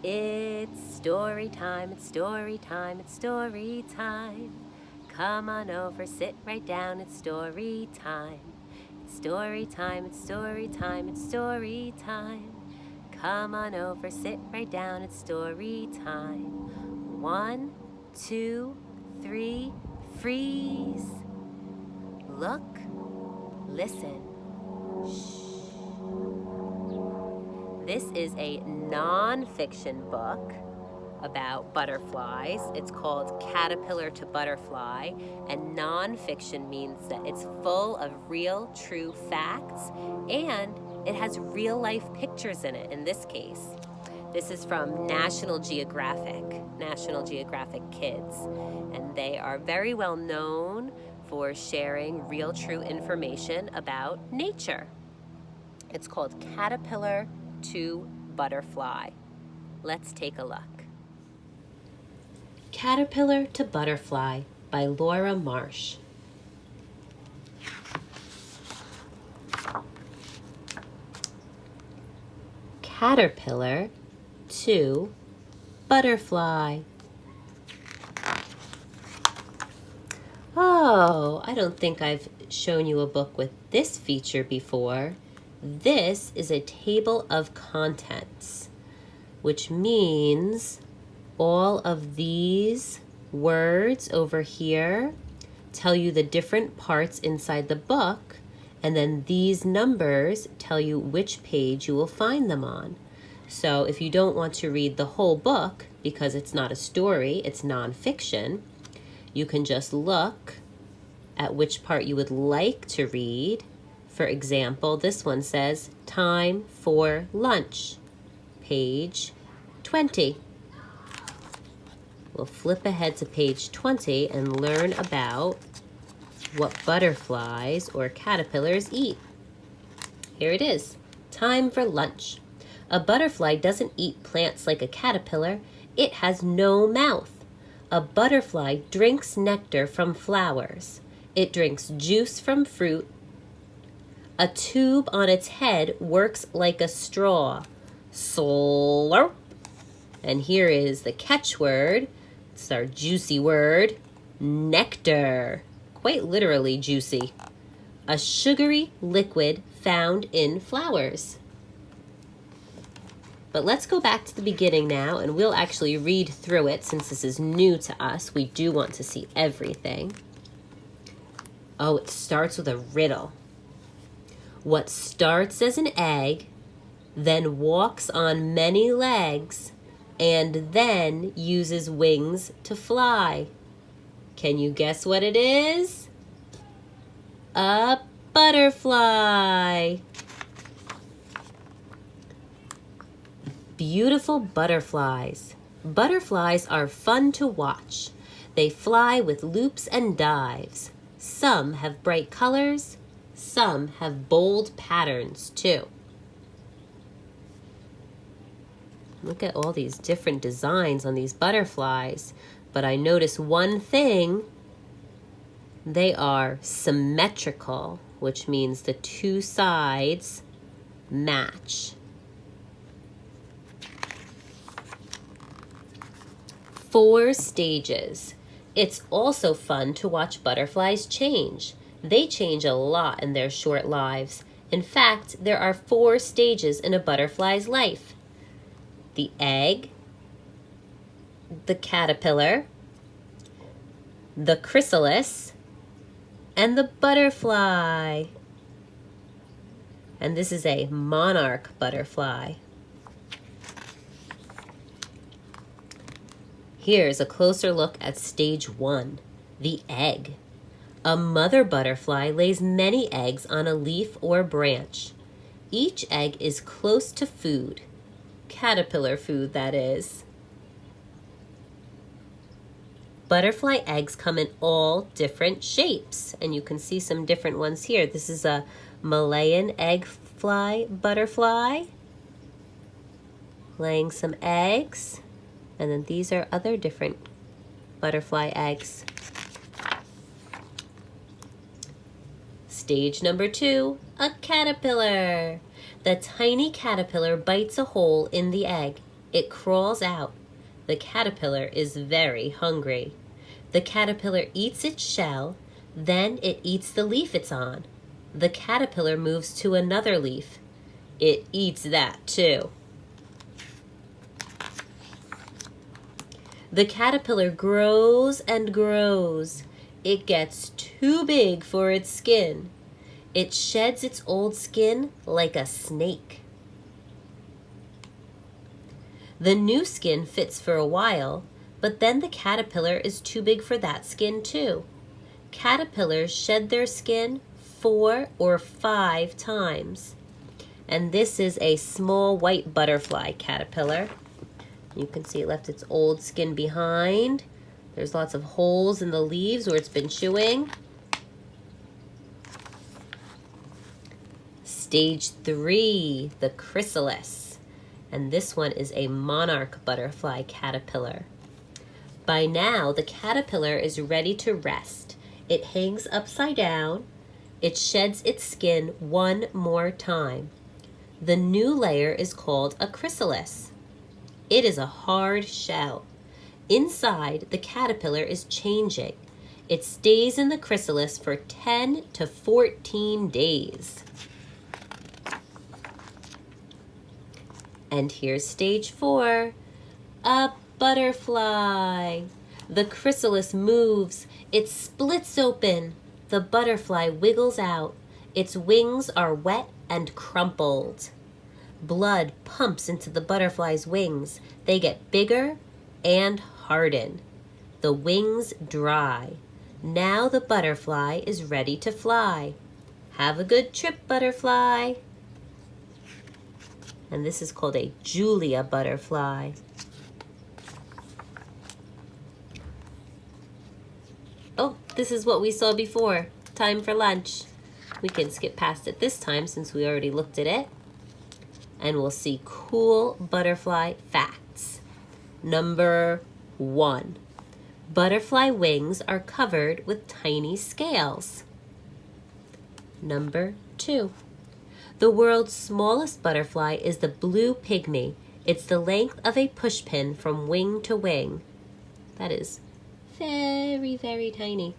It's story time, it's story time, it's story time. Come on over, sit right down, it's story time. It's story time, it's story time, it's story time. Come on over, sit right down, it's story time. 1, 2, 3, freeze. Look, listen. Shh. This is a non-fiction book about butterflies. It's called Caterpillar to Butterfly, and non-fiction means that it's full of real, true facts, and it has real-life pictures in it in this case. This is from National Geographic Kids, and they are very well known for sharing real, true information about nature. It's called Caterpillar to Butterfly. Let's take a look. Caterpillar to Butterfly by Laura Marsh. Caterpillar to butterfly. Oh, I don't think I've shown you a book with this feature before. This is a table of contents, which means all of these words over here tell you the different parts inside the book, and then these numbers tell you which page you will find them on. So if you don't want to read the whole book, because it's not a story, it's nonfiction, you can just look at which part you would like to read. For example, this one says, time for lunch, page 20. We'll flip ahead to page 20 and learn about what butterflies or caterpillars eat. Here it is, time for lunch. A butterfly doesn't eat plants like a caterpillar. It has no mouth. A butterfly drinks nectar from flowers. It drinks juice from fruit. A tube on its head works like a straw. Slurp. And here is the catchword. It's our juicy word, nectar. Quite literally juicy. A sugary liquid found in flowers. But let's go back to the beginning now, and we'll actually read through it since this is new to us. We do want to see everything. Oh, it starts with a riddle. What starts as an egg, then walks on many legs, and then uses wings to fly. Can you guess what it is? A butterfly. Beautiful butterflies. Butterflies are fun to watch. They fly with loops and dives. Some have bright colors. Some have bold patterns too. Look at all these different designs on these butterflies. But I notice one thing. They are symmetrical, which means the two sides match. 4 stages. It's also fun to watch butterflies change. They change a lot in their short lives. In fact, there are 4 stages in a butterfly's life. The egg, the caterpillar, the chrysalis, and the butterfly. And this is a monarch butterfly. Here's a closer look at stage 1, the egg. A mother butterfly lays many eggs on a leaf or branch. Each egg is close to food. Caterpillar food, that is. Butterfly eggs come in all different shapes, and you can see some different ones here. This is a Malayan egg butterfly laying some eggs, and then these are other different butterfly eggs. Stage number 2, a caterpillar. The tiny caterpillar bites a hole in the egg. It crawls out. The caterpillar is very hungry. The caterpillar eats its shell, then it eats the leaf it's on. The caterpillar moves to another leaf. It eats that too. The caterpillar grows and grows. It gets too big for its skin. It sheds its old skin like a snake. The new skin fits for a while, but then the caterpillar is too big for that skin too. Caterpillars shed their skin 4 or 5 times. And this is a small white butterfly caterpillar. You can see it left its old skin behind. There's lots of holes in the leaves where it's been chewing. Stage 3, the chrysalis. And this one is a monarch butterfly caterpillar. By now, the caterpillar is ready to rest. It hangs upside down. It sheds its skin one more time. The new layer is called a chrysalis. It is a hard shell. Inside, the caterpillar is changing. It stays in the chrysalis for 10 to 14 days. And here's stage 4, a butterfly. The chrysalis moves. It splits open. The butterfly wiggles out. Its wings are wet and crumpled. Blood pumps into the butterfly's wings. They get bigger and harden. The wings dry. Now the butterfly is ready to fly. Have a good trip, butterfly. And this is called a Julia butterfly. Oh, this is what we saw before. Time for lunch. We can skip past it this time since we already looked at it. And we'll see cool butterfly facts. Number 1. Butterfly wings are covered with tiny scales. Number 2. The world's smallest butterfly is the blue pygmy. It's the length of a pushpin from wing to wing. That is very, very tiny.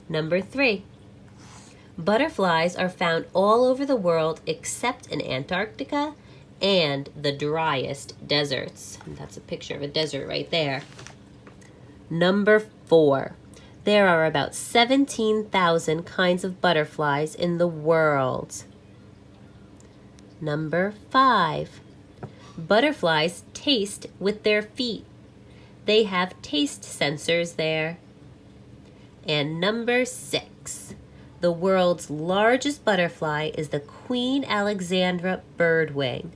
Number 3. Butterflies are found all over the world except in Antarctica and the driest deserts. And that's a picture of a desert right there. Number 4. There are about 17,000 kinds of butterflies in the world. Number 5. Butterflies taste with their feet. They have taste sensors there. And number 6. The world's largest butterfly is the Queen Alexandra birdwing.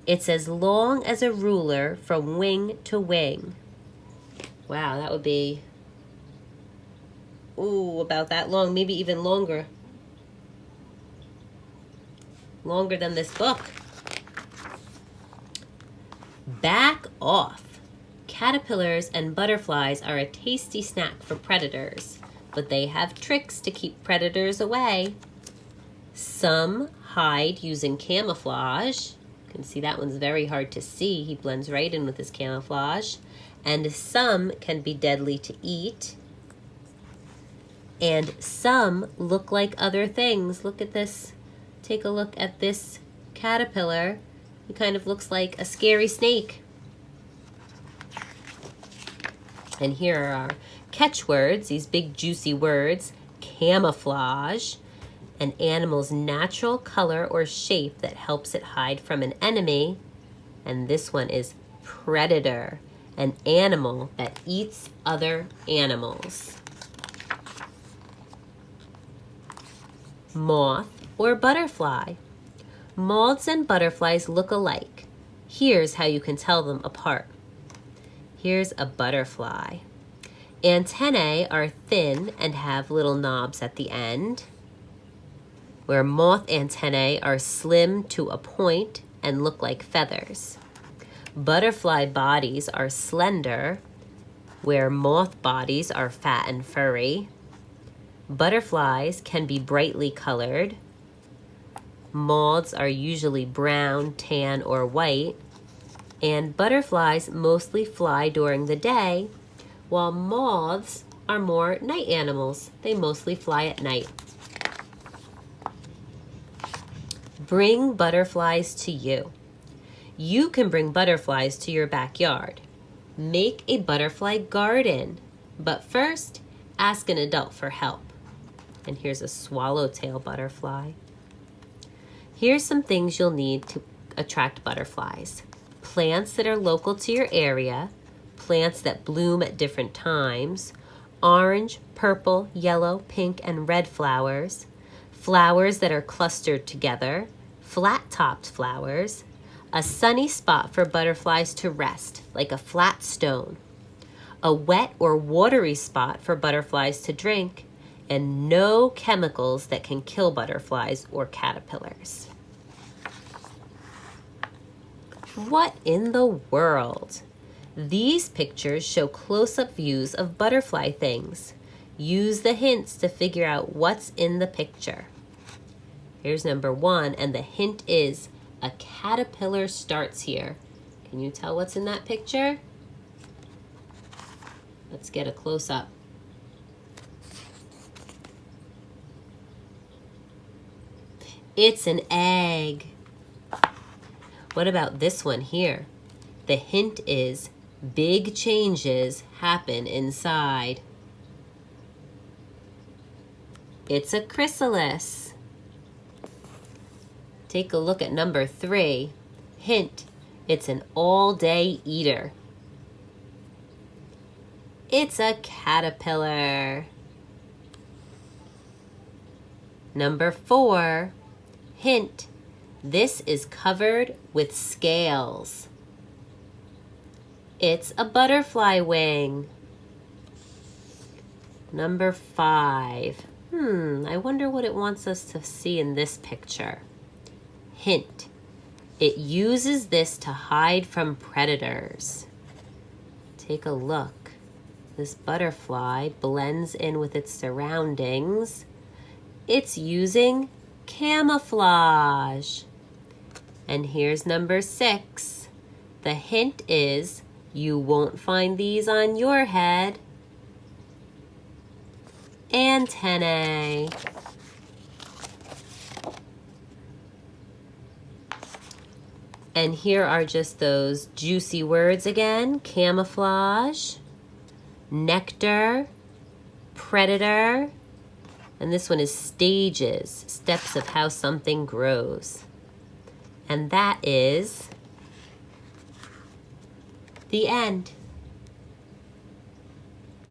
It's as long as a ruler from wing to wing. Wow, that would be, about that long, maybe even longer. Longer than this book. Back off. Caterpillars and butterflies are a tasty snack for predators, but they have tricks to keep predators away. Some hide using camouflage. You can see that one's very hard to see. He blends right in with his camouflage. And some can be deadly to eat. And some look like other things. Look at this. Take a look at this caterpillar. He kind of looks like a scary snake. And here are our catchwords, these big juicy words. Camouflage, an animal's natural color or shape that helps it hide from an enemy. And this one is predator, an animal that eats other animals. Moth or butterfly. Moths and butterflies look alike. Here's how you can tell them apart. Here's a butterfly. Antennae are thin and have little knobs at the end, where moth antennae are slim to a point and look like feathers. Butterfly bodies are slender, where moth bodies are fat and furry. Butterflies can be brightly colored. Moths are usually brown, tan, or white. And butterflies mostly fly during the day, while moths are more night animals. They mostly fly at night. Bring butterflies to you. You can bring butterflies to your backyard. Make a butterfly garden. But first, ask an adult for help. And here's a swallowtail butterfly. Here's some things you'll need to attract butterflies. Plants that are local to your area, plants that bloom at different times, orange, purple, yellow, pink, and red flowers, flowers that are clustered together, flat-topped flowers, a sunny spot for butterflies to rest, like a flat stone, a wet or watery spot for butterflies to drink, and no chemicals that can kill butterflies or caterpillars. What in the world? These pictures show close-up views of butterfly things. Use the hints to figure out what's in the picture. Here's number 1, and the hint is a caterpillar starts here. Can you tell what's in that picture? Let's get a close-up. It's an egg. What about this one here? The hint is big changes happen inside. It's a chrysalis. Take a look at number 3. Hint, it's an all-day eater. It's a caterpillar. Number 4. Hint, this is covered with scales. It's a butterfly wing. Number 5. I wonder what it wants us to see in this picture. Hint, it uses this to hide from predators. Take a look. This butterfly blends in with its surroundings. It's using camouflage. And here's number 6. The hint is you won't find these on your head. Antennae. And here are just those juicy words again. Camouflage, nectar, predator, and this one is stages, steps of how something grows. And that is the end.